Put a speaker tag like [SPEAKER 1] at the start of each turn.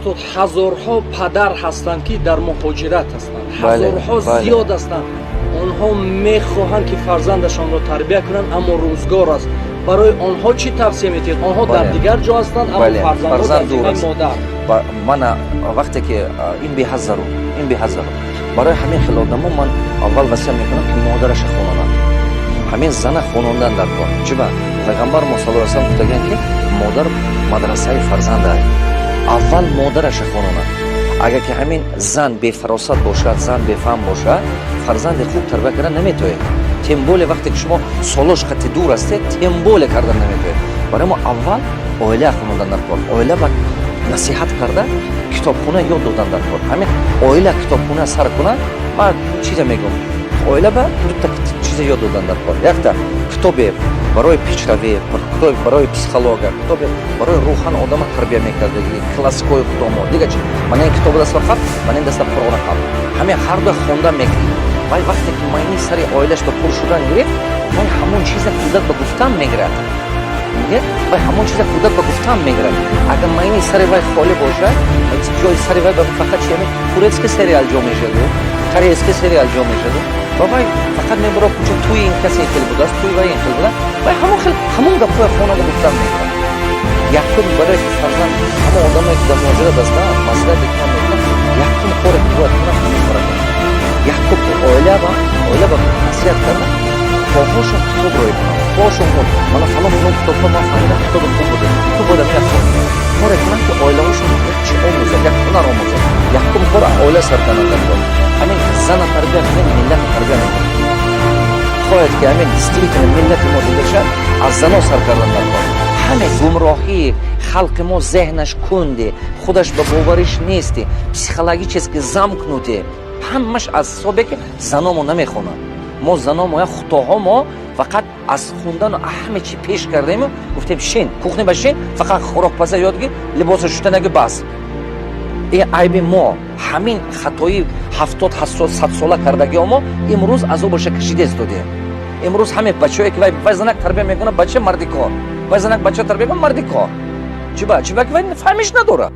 [SPEAKER 1] устод, ҳазорҳо падар ҳастанд, ки дар муҳоҷират ҳастанд,
[SPEAKER 2] Бале,
[SPEAKER 1] ҳазорҳо
[SPEAKER 2] бале.
[SPEAKER 1] зиёд ҳастанд. онҳо мехоҳанд ки фарзандашонро тарбия кунанд, аммо рӯзгор аст. барои онҳо чӣ тавсия метиҳед? онҳо дар
[SPEAKER 2] Бале.
[SPEAKER 1] дигар ҷо ҳастанд, аммо
[SPEAKER 2] Бале,
[SPEAKER 1] фарзандҳо дар
[SPEAKER 2] фарзанд дур
[SPEAKER 1] зимаи
[SPEAKER 2] аст.
[SPEAKER 1] модар.
[SPEAKER 2] мана вақте ки ин беҳазару барои ҳамин хел одамо ман аввал васия мекунам ки модараша хононанд. ҳамин зана хонондан дар кор. Чиба пайғамбар мо саллаллоҳу алайҳи вассалам гуфтаган ки модар мадрасаи фарзанд аст. аввал модараша хононанд. агар ки ҳамин зан бефаросат бошад, зан бефаҳм бошад, фарзанди хуб тарбия кардан наметавонед. тем боле вақте ки шумо солош қати дур ҳастед, тем боле кардан наметавонед. барои мо аввал оила хонондан дар кор. оила ба насиҳат карда китобхона ёд додан дар кор. ҳамин оила китобхона сар кунад, ман чиза мегӯм. оила ба дута чиза ёд додан дар кор. якта китобе барои пичравӣ, китобе барои психология, китобе барои рӯхан одама тарбия мекардаги, классикои худомо. Дига чӣ? Ман ин китоби даста қабл, ман ин даста Қуръони қабл. ҳамин ҳар ду хонда мегирӣ. вай вақте ки майни сари оилаш ба пур шудан гирифт, вай ҳамон чиза кӯдак ба гуфтан мегирад. вай ҳамон чиза кӯдак ба гуфтан мегирад. агар майни сари вай холи бошад, ҷои сари вай фақат чӣ турецки сериал ҷо мешаду, корейски сериал ҷо мешаду. ва вай фақат мебаро куча туи ин касе ин хел будааст, туи вай ин хел буда. вай ҳамон гапҳои хонада гуфтан мегирад. якум барои ки фарзанд ҳамон одаме ки дар муҳоҷират ҳастанд, маслиҳат мекунам, якум коре ки бояд кунам ҳамин кора кунам. якум оила ба насиҳат кардан, хоҳошон китобро кунам, хоҳошон хон. мана фалон китобҳо ман фаҳмидам китоби хуб буд. ту бояд ин коре кунам ки оилаҳошон чӣ омӯзад, як ҳунар омӯзад. якум кор оила сар кардан дар кор. ҳамин зана тарбия кунем, миллати тарбия мекунем. хоҳед ки ҳамин действительно миллати мо зинда шад, аз зано сар кардан дар кор. ҳамин гумроҳӣ халқи мо зеҳнаш кунде, худаш ба бовариш нести, психологически замкнуте, ҳамаш аз ҳисобе ки заномо намехонанд. мо заномо худоҳо мо фақат аз хундану ҳама чӣ пеш кардему, гуфтем шин, кухня ба шин, фақат хӯрокпаза ёдги, либоса шустанаги бас. ин айби мо, ҳамин хатои 70-100 сола кардагиҳо мо имрӯз азобаша кашида истодем. имрӯз ҳамин бачаҳое ки вай занак тарбия мекунад, бача марди кор. вай занак бача тарбия мекунад, марди кор. чиба ки вай фаҳмиш надорад.